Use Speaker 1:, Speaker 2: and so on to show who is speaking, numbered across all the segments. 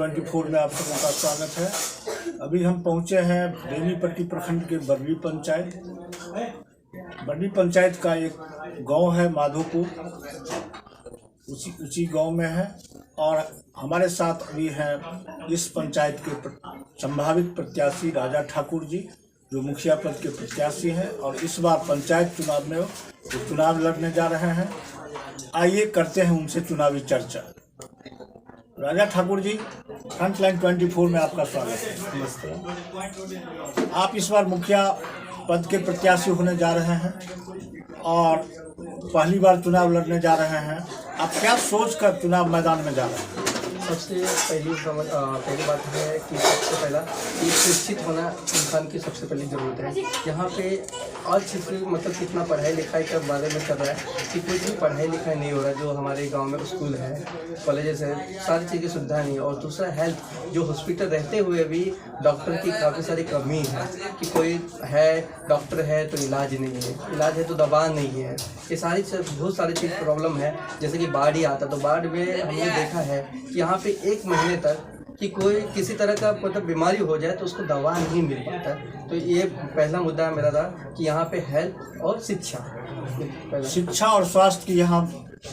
Speaker 1: 24 में आप सबों का स्वागत है। अभी हम पहुंचे हैं बेनीपट्टी प्रखंड के बरली पंचायत। बरली पंचायत का एक गांव है माधोपुर, उसी गांव में है। और हमारे साथ अभी हैं इस पंचायत के संभावित प्रत्याशी राजा ठाकुर जी, जो मुखिया पद के प्रत्याशी हैं और इस बार पंचायत चुनाव में चुनाव लड़ने जा रहे हैं। आइए करते हैं उनसे चुनावी चर्चा। राजा ठाकुर जी, फ्रंटलाइन 24 में आपका स्वागत है।
Speaker 2: नमस्ते।
Speaker 1: आप इस बार मुखिया पद के प्रत्याशी होने जा रहे हैं और पहली बार चुनाव लड़ने जा रहे हैं। आप क्या सोच कर चुनाव मैदान में जा रहे हैं?
Speaker 2: सबसे पहली बात है कि सबसे पहला कि शिक्षित होना इंसान की सबसे पहली ज़रूरत है। यहाँ पे और चीज़ मतलब कितना पढ़ाई लिखाई के बारे में कर रहा है कि कुछ भी पढ़ाई लिखाई नहीं हो रहा है। जो हमारे गांव में स्कूल है, कॉलेजेस है, सारी चीज़ की सुविधा नहीं है। और दूसरा हेल्थ, जो हॉस्पिटल रहते हुए भी डॉक्टर की काफ़ी सारी कमी है कि कोई है डॉक्टर है तो इलाज नहीं है, इलाज है तो दवा नहीं है। ये सारी बहुत सारी चीज़ प्रॉब्लम है। जैसे कि बाढ़ ही आता तो बाढ़ में हमने देखा है कि यहाँ पे 1 महीने तक कि कोई किसी तरह का मतलब बीमारी हो जाए तो उसको दवा नहीं मिल पाता। तो ये पहला मुद्दा मेरा था कि यहाँ पे हेल्थ और
Speaker 1: शिक्षा और स्वास्थ्य की यहाँ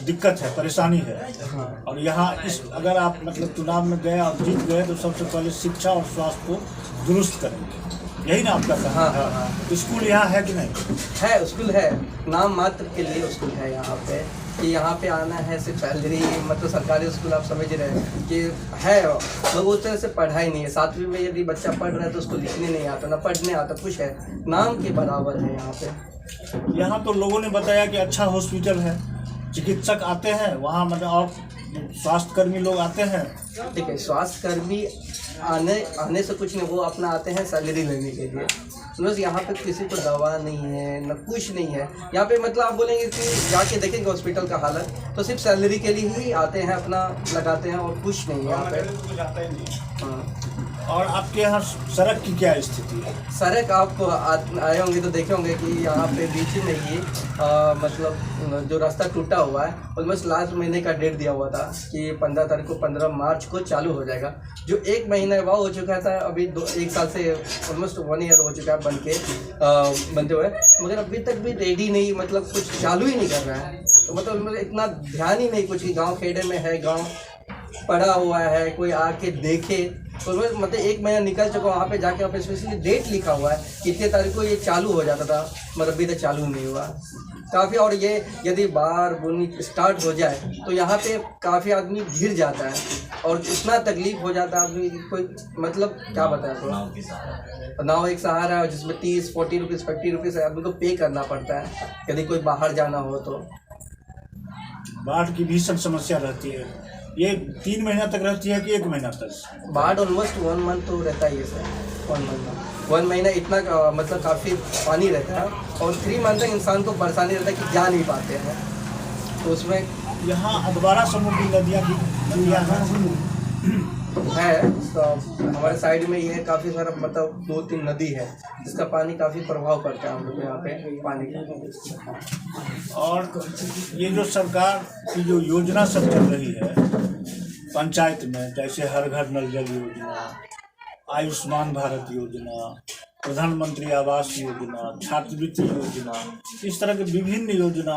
Speaker 1: दिक्कत है, परेशानी है।
Speaker 2: हाँ।
Speaker 1: और यहाँ इस अगर आप मतलब चुनाव में गए और जीत गए तो सबसे पहले शिक्षा और स्वास्थ्य को दुरुस्त करेंगे, यही ना आपका कहना?
Speaker 2: हाँ।
Speaker 1: स्कूल यहाँ है कि नहीं?
Speaker 2: है, स्कूल है, नाम मात्र के लिए स्कूल है यहाँ पे। कि यहाँ पे आना है सिर्फ सैलरी, मतलब सरकारी स्कूल आप समझ रहे हैं कि है, लोग उस तरह से पढ़ाई नहीं है। 7वीं में यदि बच्चा पढ़ रहा है तो उसको लिखने नहीं आता, ना पढ़ने आता, कुछ है, नाम के बराबर है यहाँ पे।
Speaker 1: यहाँ तो लोगों ने बताया कि अच्छा हॉस्पिटल है, चिकित्सक आते हैं वहाँ, मतलब और स्वास्थ्यकर्मी लोग आते हैं।
Speaker 2: ठीक है, स्वास्थ्यकर्मी आने से कुछ नहीं, वो अपना आते हैं सैलरी लेने के लिए। बस यहाँ पे किसी को दवा नहीं है, न कुछ नहीं है यहाँ पे। मतलब आप बोलेंगे कि जाके देखेंगे हॉस्पिटल का हालत, तो सिर्फ सैलरी के लिए ही आते हैं, अपना लगाते हैं और कुछ नहीं है यहाँ पे। हाँ।
Speaker 1: और आपके यहाँ सड़क की क्या स्थिति है?
Speaker 2: सड़क आप आए होंगे तो देखे होंगे कि यहाँ पे बीच में ही मतलब जो रास्ता टूटा हुआ है, ऑलमोस्ट लास्ट महीने का डेट दिया हुआ था कि 15 तारीख को 15 मार्च को चालू हो जाएगा। जो 1 महीना वह हो चुका था, अभी 1 साल से ऑलमोस्ट 1 ईयर हो चुका है बनते हुए, मगर अभी तक भी रेडी नहीं, मतलब कुछ चालू ही नहीं कर रहा है। तो मतलब इतना ध्यान ही नहीं कुछ कि गाँव खेड़े में है, गाँव पड़ा हुआ है, कोई आके देखे। तो मतलब 1 महीना निकल चुका, वहाँ पे जाके वहाँ पे स्पेशली डेट लिखा हुआ है कितने तारीख को ये चालू हो जाता था, मगर अभी तक चालू नहीं हुआ काफ़ी। और ये यदि बाढ़ बुनी स्टार्ट हो जाए तो यहाँ पे काफ़ी आदमी घिर जाता है और इतना तकलीफ हो जाता है आदमी, कोई मतलब क्या बताए आपको। नाव एक सहारा है जिसमें 30-40 रुपीज़ 50 रुपीज़ आदमी को पे करना पड़ता है यदि कोई बाहर जाना हो तो।
Speaker 1: बाढ़ की भीषण समस्या रहती है। ये 3 महीना तक रहती है कि 1 महीना तक?
Speaker 2: बाढ़ ऑलमोस्ट 1 मंथ तो रहता ही है सर। 1 महीना इतना मतलब काफ़ी पानी रहता है और 3 मंथ तक इंसान को परेशानी रहता है कि जा नहीं पाते हैं। तो उसमें
Speaker 1: यहाँ अधवारा समूह की नदियाँ
Speaker 2: है तो हमारे साइड में ये काफ़ी सारा मतलब 2-3 नदी है जिसका पानी काफ़ी प्रभाव पड़ता है हम लोग यहाँ पे पानी का।
Speaker 1: और ये जो सरकार की जो योजना सब चल रही है पंचायत में, जैसे हर घर नल जल योजना, आयुष्मान भारत योजना, प्रधानमंत्री आवास योजना, छात्रवृत्ति योजना, इस तरह के विभिन्न योजना,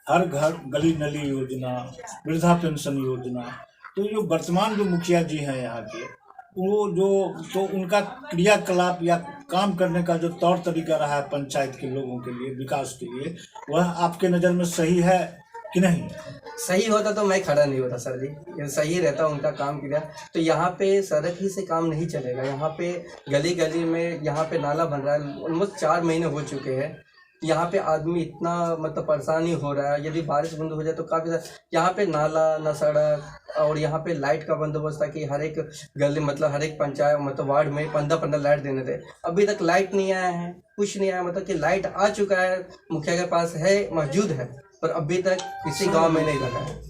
Speaker 1: हर घर गली नली योजना, वृद्धा पेंशन योजना, तो जो वर्तमान जो मुखिया जी हैं यहाँ के, वो जो तो उनका क्रियाकलाप या काम करने का जो तौर तरीका रहा है पंचायत के लोगों के लिए, विकास के लिए, वह आपके नज़र में सही है कि नहीं?
Speaker 2: सही होता तो मैं खड़ा नहीं होता सर जी, ये सही रहता उनका काम किया। तो यहाँ पे सड़क ही से काम नहीं चलेगा। यहाँ पे गली गली में यहाँ पे नाला बन रहा है, ऑलमोस्ट 4 महीने हो चुके हैं। यहाँ पे आदमी इतना मतलब परेशानी हो रहा है, यदि बारिश बंद हो जाए तो काफ़ी यहाँ पे नाला न सड़क। और यहाँ पे लाइट का बंदोबस्त था कि हर एक गली मतलब हर एक पंचायत मतलब वार्ड में 15-15 लाइट देने थे। अभी तक लाइट नहीं आया है, कुछ नहीं आया। मतलब कि लाइट आ चुका है, मुखिया के पास है, मौजूद है, पर अभी तक किसी गांव में नहीं लगा है।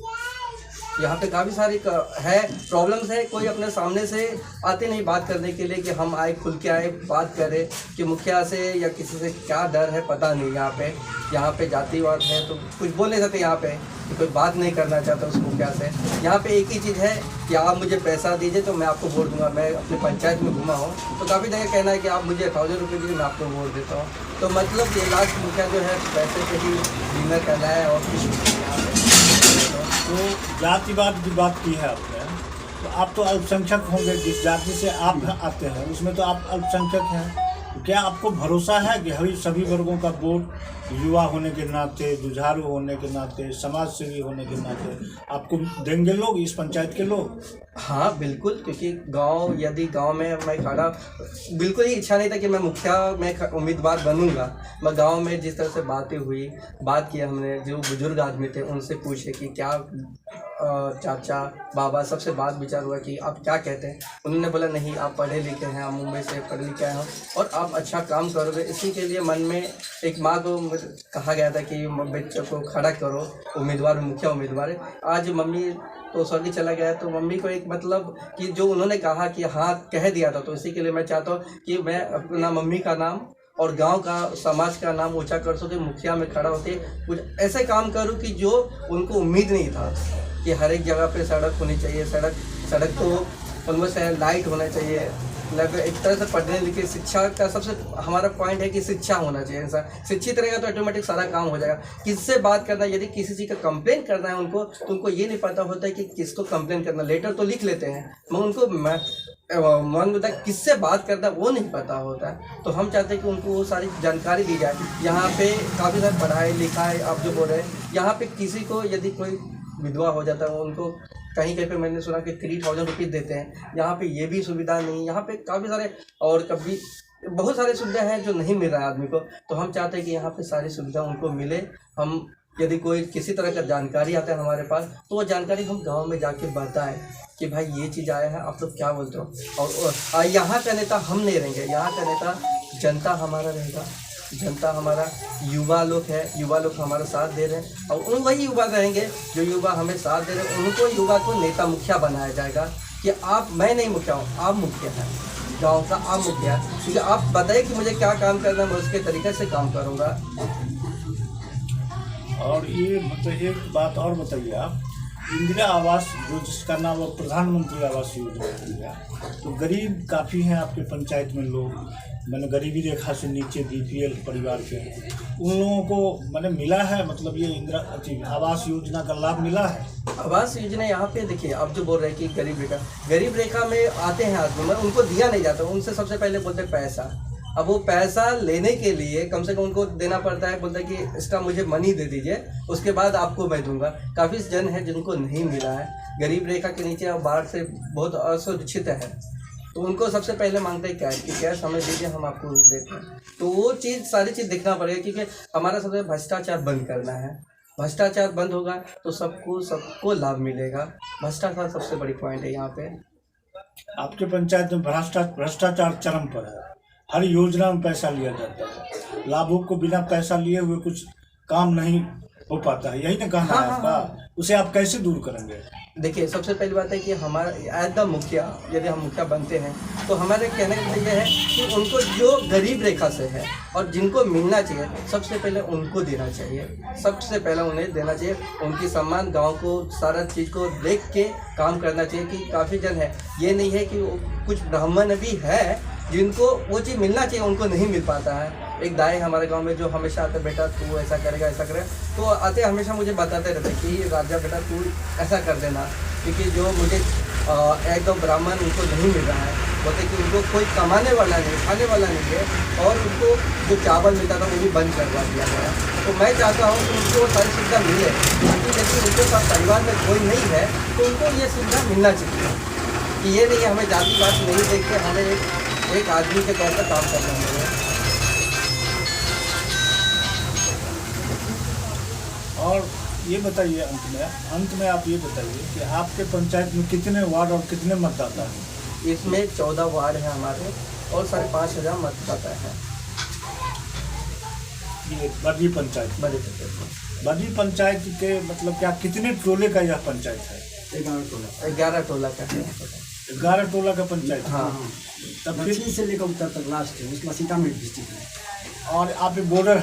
Speaker 2: यहाँ पे काफ़ी सारी है प्रॉब्लम्स है। कोई अपने सामने से आते नहीं बात करने के लिए कि हम आए खुल के आए बात करें कि मुखिया से या किसी से क्या डर है पता नहीं यहाँ पे। यहाँ पे जातिवाद है तो कुछ बोल नहीं सकते यहाँ पे कि कोई बात नहीं करना चाहता उस मुखिया से। यहाँ पे एक ही चीज़ है कि आप मुझे पैसा दीजिए तो मैं आपको वोट दूंगा। मैं अपने पंचायत में घुमा हूँ तो काफ़ी जगह कहना है कि आप मुझे 1000 रुपये दीजिए मैं आपको वोट देता हूँ। तो मतलब ये लास्ट मुखिया जो है पैसे पे ही डिनर करना है और कुछ
Speaker 1: तो जातिवाद की बात की है आपने, तो आप तो अल्पसंख्यक होंगे, जिस जाति से आप आते हैं उसमें तो आप अल्पसंख्यक हैं। तो क्या आपको भरोसा है कि सभी वर्गों का वोट युवा होने के नाते, जुझारू होने के नाते, समाज सेवी होने के नाते आपको देंगे लोग, इस पंचायत के लोग?
Speaker 2: हाँ बिल्कुल, क्योंकि यदि गांव में मैं खड़ा, बिल्कुल ही इच्छा नहीं था कि मैं मुखिया में उम्मीदवार बनूंगा। मैं गांव में जिस तरह से बात की हमने, जो बुजुर्ग आदमी थे उनसे पूछे कि क्या चाचा बाबा सबसे बात विचार हुआ कि आप क्या कहते हैं। उन्होंने बोला नहीं, आप पढ़े लिखे हैं, आप मुंबई से पढ़े लिखे हैं और आप अच्छा काम करोगे। इसी के लिए मन में एक माँ को कहा गया था कि बच्चों को खड़ा करो उम्मीदवार, मुखिया उम्मीदवार। आज मम्मी तो स्वर्ग चला गया, तो मम्मी को एक मतलब कि जो उन्होंने कहा कि हाँ कह दिया था, तो इसी के लिए मैं चाहता हूँ कि मैं अपना मम्मी का नाम और गांव का, समाज का नाम ऊंचा कर सकूँ। मुखिया में खड़ा होते कुछ ऐसे काम करूँ कि जो उनको उम्मीद नहीं था कि हर एक जगह पे सड़क होनी चाहिए। सड़क तो ऑलमोस्ट लाइट होना चाहिए। लगभग एक तरह से पढ़ने लिखे, शिक्षा का सबसे हमारा पॉइंट है कि शिक्षा होना चाहिए। इंसान शिक्षित रहेगा तो ऑटोमेटिक सारा काम हो जाएगा। किससे बात करना, यदि किसी चीज़ का कंप्लेंट करना है उनको, तो उनको ये नहीं पता होता है कि किसको कंप्लेंट करना। लेटर तो लिख लेते हैं मगर उनको मन में किससे बात करना वो नहीं पता होता है। तो हम चाहते हैं कि उनको वो सारी जानकारी दी जाए। यहाँ पे काफ़ी सारी पढ़ाई लिखाई, आप जो बोल रहे हैं, यहाँ पे किसी को यदि कोई विधवा हो जाता है उनको कहीं पे मैंने सुना कि 3000 रुपीज़ देते हैं। यहाँ पे ये भी सुविधा नहीं। यहाँ पे काफ़ी सारे और कभी बहुत सारे सुविधा हैं जो नहीं मिल रहा है आदमी को। तो हम चाहते हैं कि यहाँ पे सारी सुविधा उनको मिले। हम यदि कोई किसी तरह का जानकारी आता है हमारे पास, तो वो जानकारी हम गांव में जाके बताएं कि भाई ये चीज़ आया है, आप लोग क्या बोलते हो। और यहाँ का नेता हम नहीं रहेंगे, यहाँ का नेता जनता हमारा रहेगा। जनता हमारा युवा लोग है, युवा लोग हमारा साथ दे रहे हैं और उन वही युवा रहेंगे जो युवा हमें साथ दे रहे हैं। उनको युवा को नेता मुखिया बनाया जाएगा कि आप, मैं नहीं मुखिया हूँ, आप मुखिया हैं गांव का, आप मुखिया है। क्योंकि आप बताइए कि मुझे क्या काम करना है, मैं उसके तरीके से काम करूँगा।
Speaker 1: और ये मतलब एक बात और बताइए आप, इंदिरा आवास जो जिसका नाम वो प्रधानमंत्री आवास योजना है, तो गरीब काफ़ी हैं आपके पंचायत में लोग, मैंने गरीबी रेखा से नीचे BPL परिवार के, उन लोगों को मैंने मिला है, मतलब ये इंदिरा आवास योजना का लाभ मिला है?
Speaker 2: आवास योजना यहाँ पे देखिए, आप जो बोल रहे हैं कि गरीब रेखा में आते हैं आदमी, मगर उनको दिया नहीं जाता। उनसे सबसे पहले बोलते हैं पैसा। अब वो पैसा लेने के लिए कम से कम उनको देना पड़ता है। बोलता है कि इसका मुझे मनी दे दीजिए, उसके बाद आपको मैं दूंगा। काफ़ी जन है जिनको नहीं मिला है, गरीब रेखा के नीचे और बाढ़ से बहुत असुरक्षित है, तो उनको सबसे पहले मांगते हैं कैश, कि कैश हमें दीजिए, हम आपको देते हैं। तो वो चीज़, सारी चीज़ देखना पड़ेगा, क्योंकि हमारा सबसे भ्रष्टाचार बंद करना है। भ्रष्टाचार बंद होगा तो सबको लाभ मिलेगा। भ्रष्टाचार सबसे बड़ी पॉइंट है यहाँ पे।
Speaker 1: आपके पंचायत में भ्रष्टाचार चरम पर है। हर योजना में पैसा लिया जाता है, लाभुक को बिना पैसा लिए हुए कुछ काम नहीं हो पाता है, यही ना कहना है आपका? उसे आप कैसे दूर करेंगे?
Speaker 2: देखिए, सबसे पहली बात है कि हमारा एज द मुखिया, यदि हम मुखिया बनते हैं तो हमारे कहने का मतलब ये है कि उनको जो गरीब रेखा से है और जिनको मिलना चाहिए, सबसे पहले उनको देना चाहिए। सबसे पहले उन्हें देना चाहिए। उनकी सम्मान, गांव को सारा चीज़ को देख के काम करना चाहिए। कि काफ़ी जन है, ये नहीं है कि कुछ ब्राह्मण भी है जिनको वो चीज़ मिलना चाहिए, उनको नहीं मिल पाता है। एक दाई हमारे गांव में जो हमेशा आते, बेटा तू ऐसा करेगा, ऐसा करेगा, तो आते हमेशा मुझे बताते रहते कि राजा बेटा तू ऐसा कर देना, क्योंकि जो मुझे एकदम ब्राह्मण उनको नहीं मिल रहा है। बोलते कि उनको कोई कमाने वाला नहीं, खाने वाला नहीं है, और उनको जो चावल मिलता था वो भी बंद करवा दिया गया। तो मैं चाहता हूँ कि उनको सारी सुविधा मिले, ताकि यदि उनके पास परिवार में कोई नहीं है तो उनको ये सुविधा मिलना चाहिए। कि ये नहीं हमें जाति बात नहीं देख के हमें एक आदमी के तौर पर काम करना चाहिए।
Speaker 1: और ये बताइए, अंत में आप ये बताइए कि आपके पंचायत में कितने वार्ड और कितने मतदाता हैं?
Speaker 2: इसमें 14 वार्ड हैं हमारे और 5,500 मतदाता हैं।
Speaker 1: ये बड़ी पंचायत पंचायत के मतलब क्या, कितने टोले का यह पंचायत है?
Speaker 2: 11 टोला का है।
Speaker 1: 11 टोला का पंचायत?
Speaker 2: हाँ।
Speaker 1: तब
Speaker 3: दक्षिण से लेकर उत्तर तक लास्ट है, उसका सीतामढ़ी डिस्ट्रिक्ट है।
Speaker 1: और आप बॉर्डर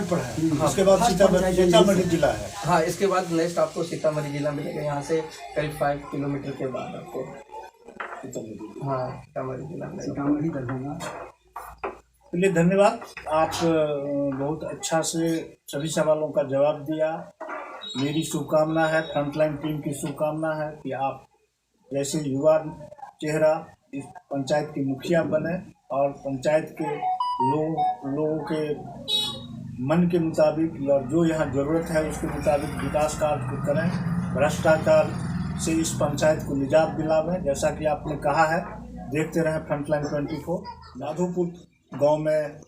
Speaker 1: पर है।
Speaker 2: हाँ,
Speaker 1: उसके बाद सीतामढ़ी जिला है।
Speaker 2: हाँ, इसके बाद नेक्स्ट आपको सीतामढ़ी जिला मिलेगा, यहाँ से करीब 5 किलोमीटर के बाद आपको हाँ सीतामढ़ी जिला मिलेगा।
Speaker 3: सीतामढ़ी दरभंगा।
Speaker 1: चलिए धन्यवाद, आप बहुत अच्छा से सभी सवालों का जवाब दिया। मेरी शुभकामना है, फ्रंटलाइन टीम की शुभकामना है कि आप जैसे युवा चेहरा इस पंचायत के मुखिया बने और पंचायत के लोगों के मन के मुताबिक और जो यहाँ ज़रूरत है उसके मुताबिक विकास कार्य को करें, भ्रष्टाचार से इस पंचायत को निजात दिलावें। जैसा कि आपने कहा है, देखते रहें फ्रंटलाइन 24। माधोपुर गांव में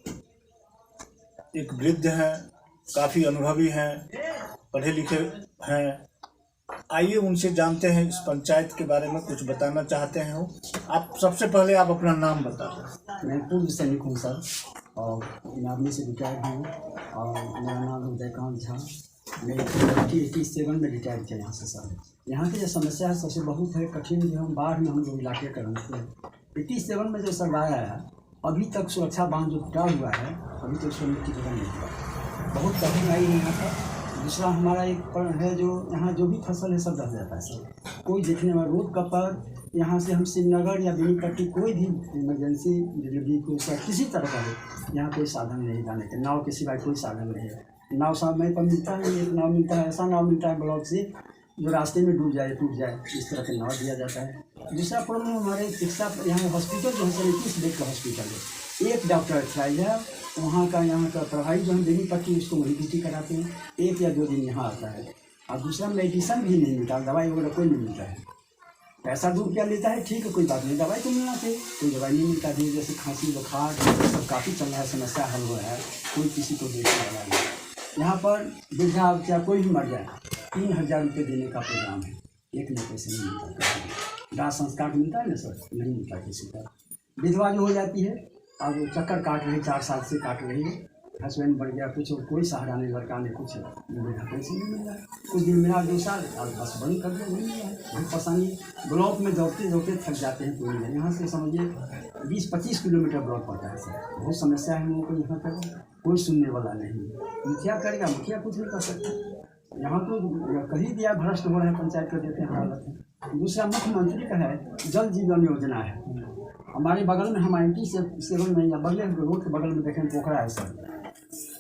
Speaker 1: एक वृद्ध हैं, काफ़ी अनुभवी हैं, पढ़े लिखे हैं। आइए उनसे जानते हैं इस पंचायत के बारे में कुछ बताना चाहते हैं। आप सबसे पहले आप अपना नाम बता दें।
Speaker 3: मैं पूर्व सैनिक हूँ सर, और आर्मी से रिटायर्ड हूँ, और मेरा नाम है उदयकांत झा। मैं 87 में रिटायर किया यहाँ से सर। यहाँ की जो समस्या है सबसे बहुत है कठिन, जो हम बाढ़ में हम लोग इलाके कर रहे थे। 87 में जो सरकार आया, अभी तक सुरक्षा बांध जो टूटा हुआ है, अभी तक उसको मिट्टी खत्म नहीं हुआ। बहुत कठिनाई है यहाँ पर। दूसरा हमारा एक है जो यहाँ जो भी फसल है सब रह जाता है सर। कोई देखने वाला रोड का पर यहाँ से हम श्रीनगर या बेनीपट्टी कोई भी इमरजेंसी डिलीवरी को किसी तरह का हो, यहाँ कोई साधन नहीं जाने के, नाव के सिवाय कोई साधन नहीं है। नाव समय पर मिलता है, एक नाव मिलता है, ऐसा नाव मिलता है ब्लॉक से जो रास्ते में डूब जाए टूट जाए, इस तरह का नाव दिया जाता है। दूसरा प्रॉब्लम हमारे चिकित्सा यहाँ हॉस्पिटल जो है सर 21 बेड का हॉस्पिटल है, एक डॉक्टर ट्राइल है वहाँ का। यहाँ का प्रभारी जो हम बेनीपट्टी उसको वहीं ड्यूटी कराते हैं, 1 या 2 दिन यहाँ आता है। और दूसरा मेडिसिन भी नहीं मिलता, दवाई वगैरह कोई नहीं मिलता है। पैसा 2 रुपया लेता है, ठीक है कोई बात नहीं, दवाई तो मिलना चाहिए, कोई दवाई नहीं मिलता है। जैसे खांसी बुखार सब काफ़ी चल रहा है, समस्या हल हो रहा है, कोई किसी को देखने वाला नहीं। यहाँ पर वृद्धा क्या कोई भी मर जाए 3000 रुपये देने का प्रोग्राम है, एक ने पैसे नहीं मिलता। दाह संस्कार मिलता है ना सर, नहीं मिलता किसी का। विधवा जो हो जाती है और वो चक्कर काट रही, 4 साल से काट रही है, हस्बैंड बढ़ गया कुछ और कोई सहारा नहीं, लड़का ने कुछ पैसे नहीं मिल रहा है। कुछ दिन मिला 2 साल और बस बंद कर दिया, नहीं मिला है। बहुत परेशानी, ब्लॉक में दौड़ते दौड़ते थक जाते हैं पूरी में। यहाँ से समझिए 20-25 किलोमीटर ब्लॉक पड़ता है सर। बहुत समस्या है हम लोगों को, यहाँ तक कोई सुनने वाला नहीं। मुखिया करेगा, मुखिया कुछ नहीं कर सकता। यहाँ तो कहीं दिया भ्रष्ट हो रहे हैं, पंचायत को देते हैं हालत है। दूसरा मुख्यमंत्री का है जल जीवन योजना है, हमारे बगल में, हम 97 में या बगल रोड के बगल में देखें पोखरा है सर,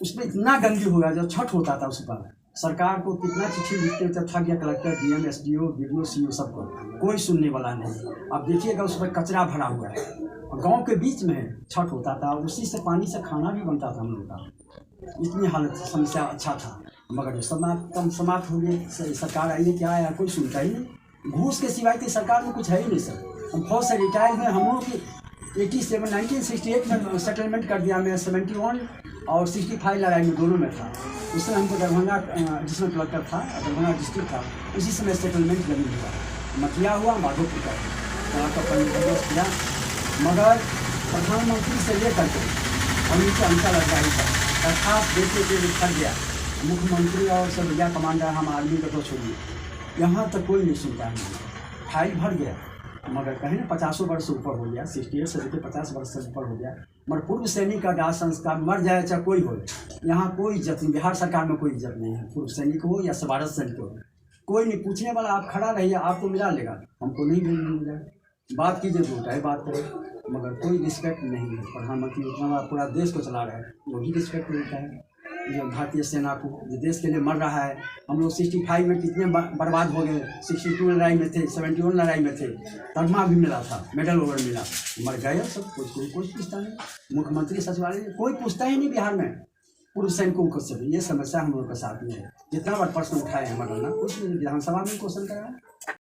Speaker 3: उसमें इतना गंदगी हो गया। जब छठ होता था उस पर सरकार को कितना चिट्ठी लिखते थे, थक गया collector, DM, SDO, BDO, CO सबको, कोई सुनने वाला नहीं। अब देखिएगा उस पर कचरा भरा हुआ है, और गाँव के बीच में छठ होता था, उसी से पानी से खाना भी बनता था हम लोग का। इतनी हालत समस्या अच्छा था, मगर समाप्त हो गए। सरकार आई है क्या आया, कोई सुनता ही नहीं। घूस के सिवाय तो सरकार में कुछ है ही नहीं सर। हम फौज से रिटायर हुए, हम लोग की 1968 में सेटलमेंट कर दिया। मैं 71 और 65 लड़ाई में दोनों में था। उस समय हमको दरभंगा जिसमें कलेक्टर था, दरभंगा डिस्ट्रिक्ट था, उसी समय सेटलमेंट जमीन हुआ, मटिया हुआ, माधोपुर का प्रवेश किया। मगर प्रधानमंत्री से लेकर के और नीचे अंतर अधिकारी का दरखास्त देते हुए थक गया। मुख्यमंत्री और सब गया कमांडर, हम आर्मी का तो छोड़िए, यहाँ तक कोई नहीं सुनता है। फाइल भर गया, मगर कहीं 50 वर्ष से ऊपर हो गया, 68 से लेकर 50 वर्ष से ऊपर हो गया। मगर पूर्व सैनिक का दाह संस्कार मर जाए चाहे कोई हो, यहाँ कोई इज्जत नहीं। बिहार सरकार में कोई इज्जत नहीं है, पूर्व सैनिक हो या सवारत सैनिक हो, कोई नहीं पूछने वाला। आप खड़ा रहिए, आपको मिला लेगा, हमको नहीं मिलेगा। बात कीजिए तो उठाए बात करें, मगर कोई रिस्पेक्ट नहीं है। प्रधानमंत्री उतना पूरा देश को चला रहा है, वो भी रिस्पेक्ट मिलता है जो भारतीय सेना को, जो देश के लिए मर रहा है। हम लोग 65 में कितने बर्बाद हो गए, 62 लड़ाई में थे, 71 लड़ाई में थे, तगमा भी मिला था, मेडल वगैरह मिला, मर गए सब। कोई पूछता नहीं, मुख्यमंत्री सचिवालय कोई पूछता ही नहीं बिहार में पूर्व सैनिकों को। ये समस्या हम लोग के साथ में है। जितना बार प्रश्न उठाए हैं मरना, कुछ विधानसभा में क्वेश्चन कराया,